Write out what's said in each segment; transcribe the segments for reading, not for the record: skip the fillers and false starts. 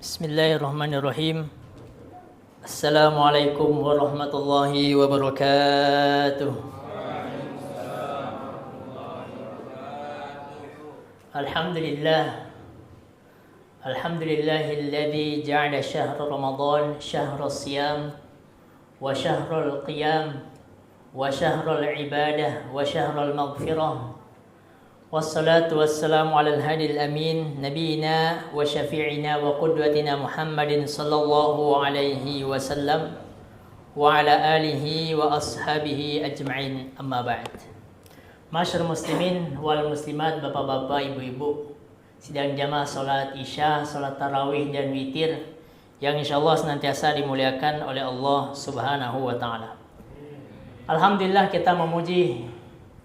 Bismillahirrahmanirrahim. Assalamualaikum warahmatullahi wabarakatuh. Alhamdulillah. Alhamdulillahilladzi ja'ala syahr Ramadan syahrul siyam wa syahrul qiyam wa syahrul ibadah wa syahrul maghfirah. Wassalatu wassalamu ala al-hadil amin nabiyina wa syafi'ina wa qudwatina Muhammadin sallallahu alaihi wasallam wa ala alihi wa ashabihi ajma'in, amma ba'd. Masyarakat muslimin wal muslimat, bapak-bapak, ibu-ibu, sidang jamaah salat isya, salat tarawih dan witir yang insyaallah senantiasa dimuliakan oleh Allah Subhanahu wa taala. Alhamdulillah, kita memuji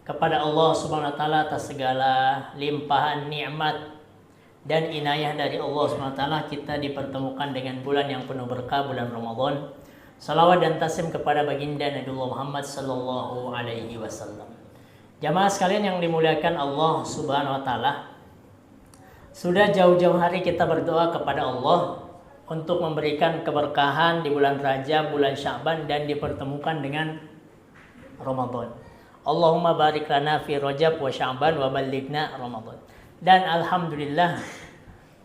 kepada Allah Subhanahu wa taala atas segala limpahan nikmat dan inayah dari Allah Subhanahu wa taala, kita dipertemukan dengan bulan yang penuh berkah, bulan Ramadan. Salawat dan taslim kepada baginda Nabiullah Muhammad sallallahu alaihi wasallam. Jamaah sekalian yang dimuliakan Allah Subhanahu wa taala, sudah jauh-jauh hari kita berdoa kepada Allah untuk memberikan keberkahan di bulan Rajab, bulan Sya'ban, dan dipertemukan dengan Ramadan. Allahumma barik lana fi Rajab wa Sya'ban wa ballighna Ramadan. Dan alhamdulillah,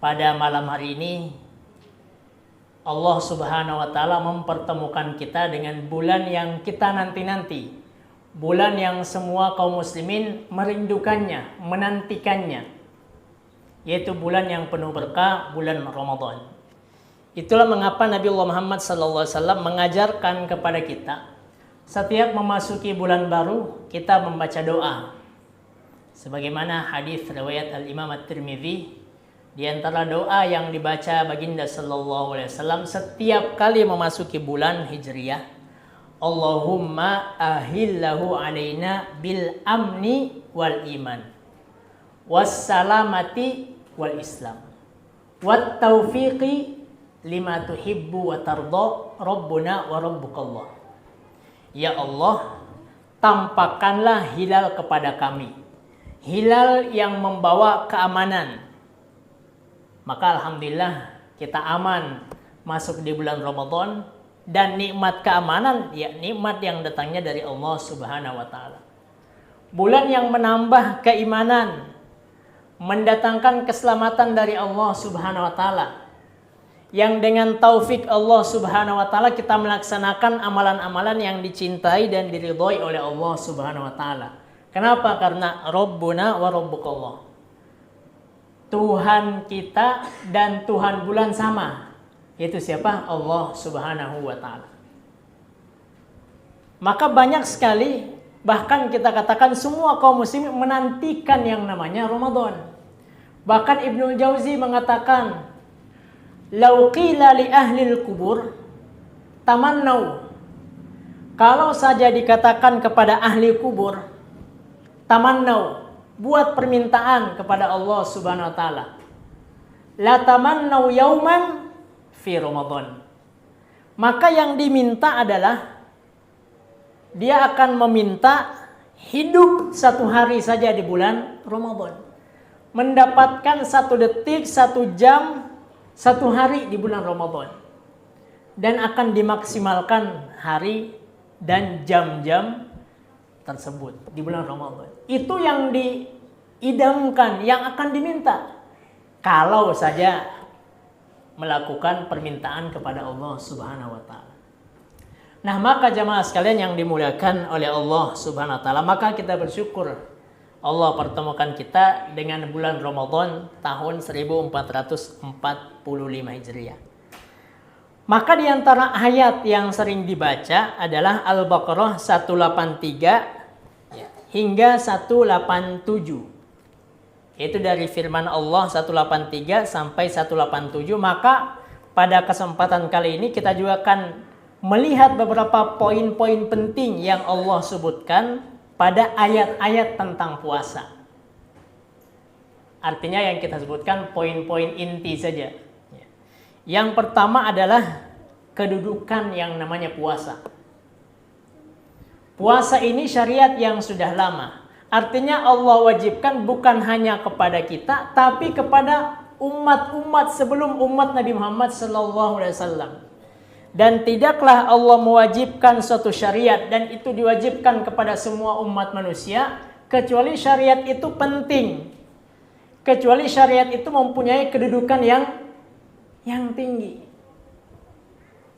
pada malam hari ini Allah Subhanahu wa taala mempertemukan kita dengan bulan yang kita nanti-nanti. Bulan yang semua kaum muslimin merindukannya, menantikannya, yaitu bulan yang penuh berkah, bulan Ramadan. Itulah mengapa Nabiullah Muhammad SAW mengajarkan kepada kita, setiap memasuki bulan baru kita membaca doa. Sebagaimana hadis riwayat Al-Imam At-Tirmidzi, di antara doa yang dibaca baginda sallallahu alaihi wasallam setiap kali memasuki bulan Hijriyah, Allahumma ahillahu alaina bil amni wal iman wassalamati wal islam wat taufiqi lima tuhibbu wa tarda rabbuna wa rabbukallah. Ya Allah, tampakkanlah hilal kepada kami, hilal yang membawa keamanan. Maka alhamdulillah kita aman masuk di bulan Ramadan, dan nikmat keamanan, ya nikmat yang datangnya dari Allah Subhanahu wa taala. Bulan yang menambah keimanan, mendatangkan keselamatan dari Allah Subhanahu wa taala, yang dengan taufik Allah Subhanahu wa taala kita melaksanakan amalan-amalan yang dicintai dan diridhoi oleh Allah Subhanahu wa taala. Kenapa? Karena Rabbuna wa Rabbukallah, Tuhan kita dan Tuhan bulan sama. Yaitu siapa? Allah Subhanahu wa taala. Maka banyak sekali, bahkan kita katakan semua kaum muslim menantikan yang namanya Ramadan. Bahkan Ibnu Jauzi mengatakan, "Lau qila li ahlil kubur tamannau." Kalau saja dikatakan kepada ahli kubur, tamannau, buat permintaan kepada Allah Subhanahu wa taala. La tamannau yauman fi Ramadan. Maka yang diminta adalah dia akan meminta hidup satu hari saja di bulan Ramadan, mendapatkan 1 detik, 1 jam, 1 hari di bulan Ramadan, dan akan dimaksimalkan hari dan jam-jam tersebut di bulan Ramadan. Itu yang diidamkan, yang akan diminta kalau saja melakukan permintaan kepada Allah Subhanahu wa taala. Nah, maka jamaah sekalian yang dimuliakan oleh Allah Subhanahu wa taala, maka kita bersyukur Allah pertemukan kita dengan bulan Ramadan tahun 1445 Hijriah. Maka di antara ayat yang sering dibaca adalah Al-Baqarah 183 hingga 187. Itu dari firman Allah 183 sampai 187. Maka pada kesempatan kali ini kita juga akan melihat beberapa poin-poin penting yang Allah sebutkan pada ayat-ayat tentang puasa. Artinya yang kita sebutkan poin-poin inti saja. Yang pertama adalah kedudukan yang namanya puasa. Puasa ini syariat yang sudah lama. Artinya Allah wajibkan bukan hanya kepada kita, tapi kepada umat-umat sebelum umat Nabi Muhammad sallallahu alaihi wasallam. Dan tidaklah Allah mewajibkan suatu syariat dan itu diwajibkan kepada semua umat manusia kecuali syariat itu penting. Kecuali syariat itu mempunyai kedudukan yang tinggi.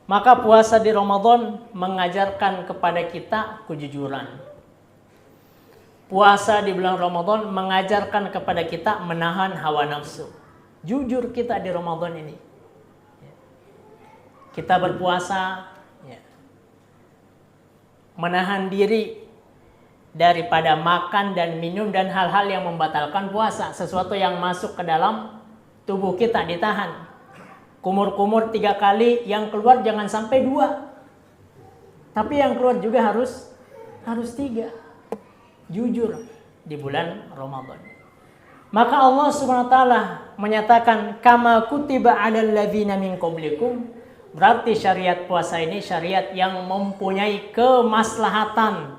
Maka puasa di Ramadan mengajarkan kepada kita kejujuran. Puasa di bulan Ramadan mengajarkan kepada kita menahan hawa nafsu. Jujur kita di Ramadan ini. Kita berpuasa, menahan diri daripada makan dan minum dan hal-hal yang membatalkan puasa. Sesuatu yang masuk ke dalam tubuh kita ditahan. Kumur-kumur 3 kali, yang keluar jangan sampai 2. Tapi yang keluar juga harus 3. Jujur di bulan Ramadan. Maka Allah Subhanahu wa taala menyatakan kama kutiba 'alal ladzina min qablikum. Berarti syariat puasa ini syariat yang mempunyai kemaslahatan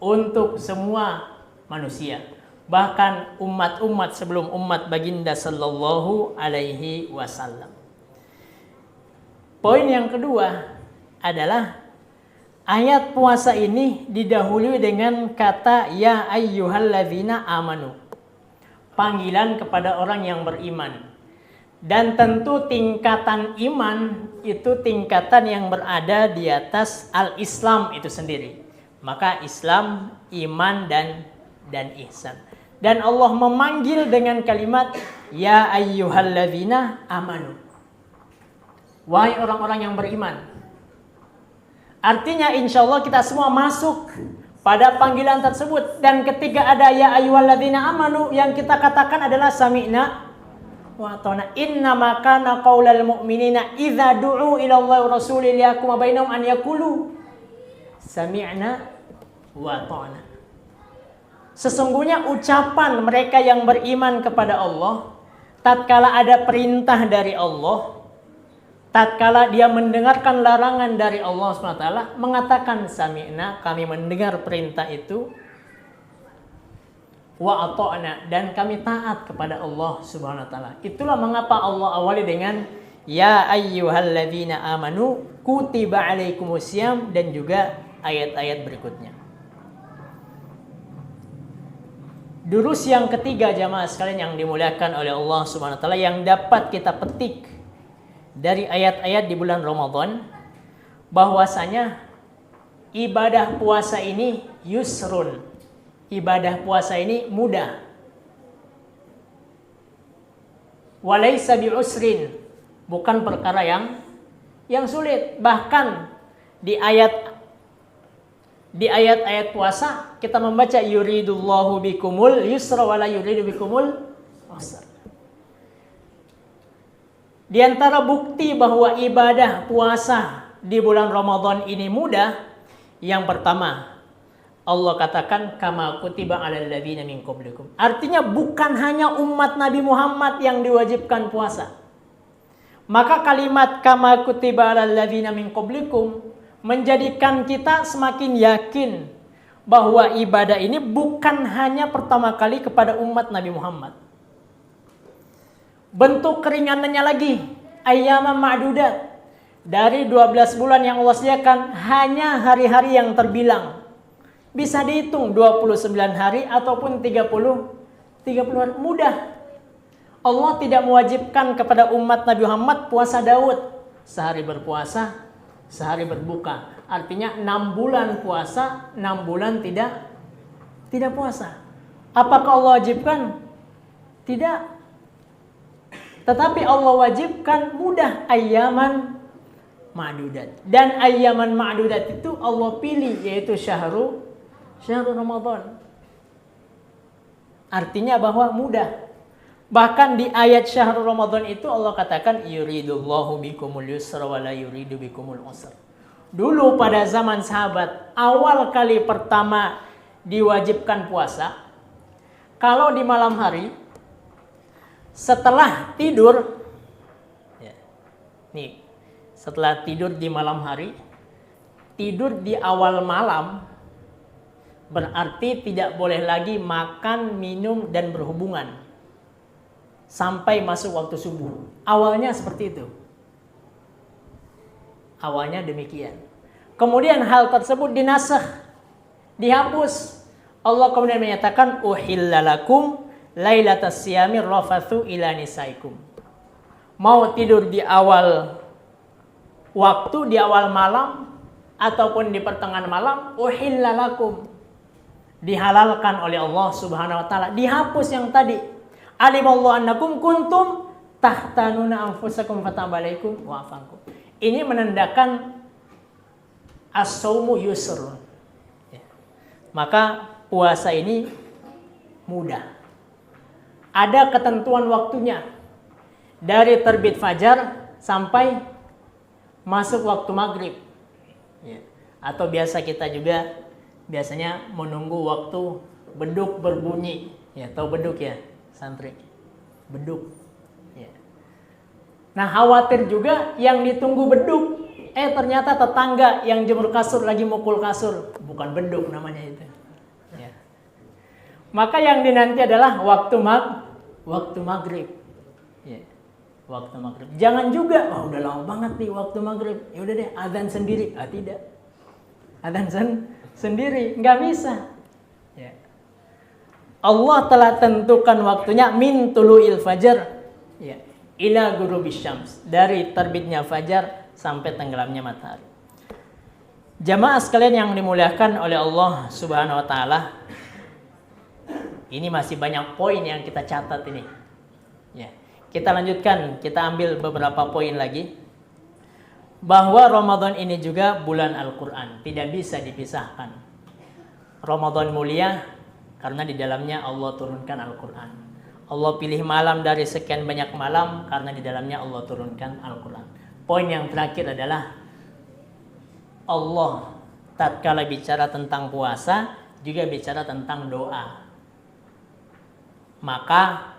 untuk semua manusia. Bahkan umat-umat sebelum umat baginda sallallahu alaihi wasallam. Poin yang kedua adalah ayat puasa ini didahului dengan kata ya ayyuhalladzina amanu. Panggilan kepada orang yang beriman. Dan tentu tingkatan iman itu tingkatan yang berada di atas al-Islam itu sendiri. Maka Islam, iman dan ihsan. Dan Allah memanggil dengan kalimat ya ayyuhalladzina amanu. Wahai orang-orang yang beriman. Artinya insya Allah kita semua masuk pada panggilan tersebut. Dan ketika ada ya ayyuhalladzina amanu, yang kita katakan adalah sami'na wa ta'na. Innama kana qaulal mu'minina idza du'u ila Allah wa rasulih liyakum bainahum an yaqulu sami'na wa ta'na. Sesungguhnya ucapan mereka yang beriman kepada Allah tatkala ada perintah dari Allah, tatkala dia mendengarkan larangan dari Allah SWT, mengatakan sami'na, kami mendengar perintah itu, wa ata'na, dan kami taat kepada Allah Subhanahu wa taala. Itulah mengapa Allah awali dengan ya ayyuhalladzina amanu kutiba alaikumusiyam dan juga ayat-ayat berikutnya. Durus yang ketiga jamaah sekalian yang dimuliakan oleh Allah Subhanahu wa taala yang dapat kita petik dari ayat-ayat di bulan Ramadan, bahwasanya ibadah puasa ini yusrun. Ibadah puasa ini mudah. Walaysa bi'usrin, bukan perkara yang sulit. Bahkan di ayat-ayat puasa kita membaca yuridullahu bikumul yusra wala yuridu bikumul usra. Di antara bukti bahwa ibadah puasa di bulan Ramadan ini mudah, yang pertama Allah katakan kama kutiba 'alal ladzina min qablikum. Artinya bukan hanya umat Nabi Muhammad yang diwajibkan puasa. Maka kalimat kama kutiba 'alal ladzina min qablikum menjadikan kita semakin yakin bahwa ibadah ini bukan hanya pertama kali kepada umat Nabi Muhammad. Bentuk keringanannya lagi ayyaman ma'dudat. Dari 12 bulan yang Allah sediakan hanya hari-hari yang terbilang. Bisa dihitung 29 hari ataupun 30 hari. Mudah. Allah tidak mewajibkan kepada umat Nabi Muhammad puasa Daud. Sehari berpuasa, sehari berbuka. Artinya 6 bulan puasa, 6 bulan tidak puasa. Apakah Allah wajibkan? Tidak. Tetapi Allah wajibkan mudah ayyaman ma'dudat. Dan ayyaman ma'dudat itu Allah pilih, yaitu syahrul Ramadan. Artinya bahwa mudah. Bahkan di ayat syahrul Ramadan itu Allah katakan yuridullahu bikumul yusra wa la yuridu bikumul usra. Dulu pada zaman sahabat, awal kali pertama diwajibkan puasa, kalau di malam hari setelah tidur, setelah tidur di malam hari, tidur di awal malam, berarti tidak boleh lagi makan, minum, dan berhubungan. sampai masuk waktu subuh. Awalnya seperti itu. Awalnya demikian. Kemudian hal tersebut dinasakh, dihapus. Allah kemudian menyatakan uhillalakum lailatas siyamir rafathu ila nisaikum. Mau tidur di awal waktu, di awal malam ataupun di pertengahan malam, uhillalakum, dihalalkan oleh Allah Subhanahu wa taala. Dihapus yang tadi. Alimallahu annakum kuntum tahtanuna anfusakum fatabalaikum wa afankum. Ini menandakan as-saumu yusr. Ya. Maka puasa ini mudah. Ada ketentuan waktunya. Dari terbit fajar sampai masuk waktu maghrib. Ya. Atau biasa kita juga biasanya menunggu waktu beduk berbunyi. Ya, tahu beduk ya, santri? Beduk. Ya. Nah, khawatir juga yang ditunggu beduk, ternyata tetangga yang jemur kasur lagi mukul kasur. Bukan beduk namanya itu. Ya. Maka yang dinanti adalah waktu maghrib. Ya. Waktu maghrib. Jangan juga, udah lama banget nih waktu maghrib. Ya udah deh, azan sendiri. Tidak. Azan sendiri, nggak bisa. Ya. Allah telah tentukan waktunya min tulu'il fajar. Ya. Ila ghurubis syams, dari terbitnya fajar sampai tenggelamnya matahari. Jamaah sekalian yang dimuliakan oleh Allah Subhanahu wa taala, ini masih banyak poin yang kita catat ini. Ya. Kita lanjutkan, kita ambil beberapa poin lagi. Bahwa Ramadan ini juga bulan Al-Qur'an, tidak bisa dipisahkan. Ramadan mulia karena di dalamnya Allah turunkan Al-Qur'an. Allah pilih malam dari sekian banyak malam karena di dalamnya Allah turunkan Al-Quran. Poin yang terakhir adalah Allah tatkala bicara tentang puasa juga bicara tentang doa. Maka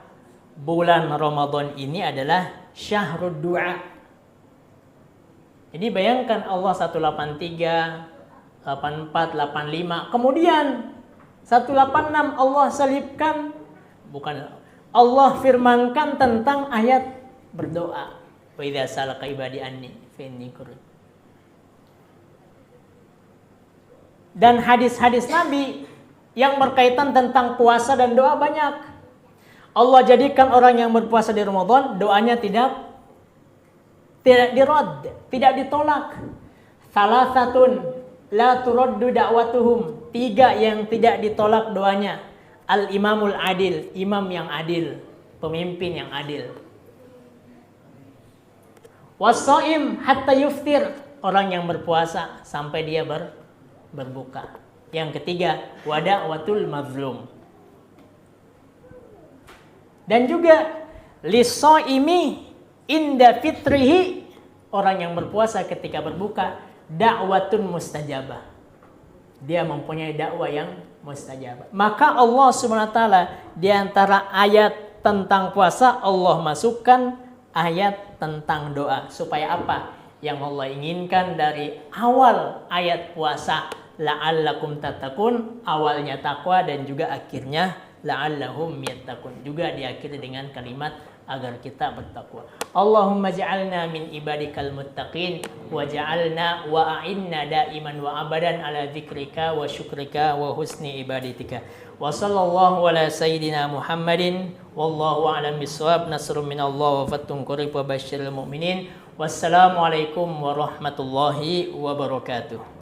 bulan Ramadan ini adalah syahrud du'a. Jadi bayangkan Allah 183, 84, 85. Kemudian 186 Allah selipkan, bukan, Allah firmankan tentang ayat berdoa. Wa idza salaka ibadi anni fa inni qarib. Dan hadis-hadis Nabi yang berkaitan tentang puasa dan doa banyak. Allah jadikan orang yang berpuasa di Ramadan doanya tidak dirad, tidak ditolak. Salasatun la turaddu da'watuhum. 3 yang tidak ditolak doanya. Al-imamul adil, imam yang adil, pemimpin yang adil. Was-shaim hatta yuftir, orang yang berpuasa sampai dia berbuka. Yang ketiga, wada'watul mazlum. Dan juga lis-shaimi inda fitrihi, orang yang berpuasa ketika berbuka, da'watun mustajabah. Dia mempunyai dakwah yang mustajabah. Maka Allah Subhanahu wa taala di antara ayat tentang puasa Allah masukkan ayat tentang doa. Supaya apa? Yang Allah inginkan dari awal ayat puasa, la'allakum tattaqun, awalnya takwa dan juga akhirnya la'allahum yattaqun. Juga diakhiri dengan kalimat agar kita bertakwa. Allahumma ja'alna min ibadikal muttaqin wa ja'alna wa a'inna daiman wa abadan ala dzikrika wa syukrika wa husni ibadatika. Wa sallallahu ala sayyidina Muhammadin wallahu a'lam bissawab. Nasrun minallah wa fathun qarib wa basyiril mu'minin. Wassalamu alaikum warahmatullahi wabarakatuh.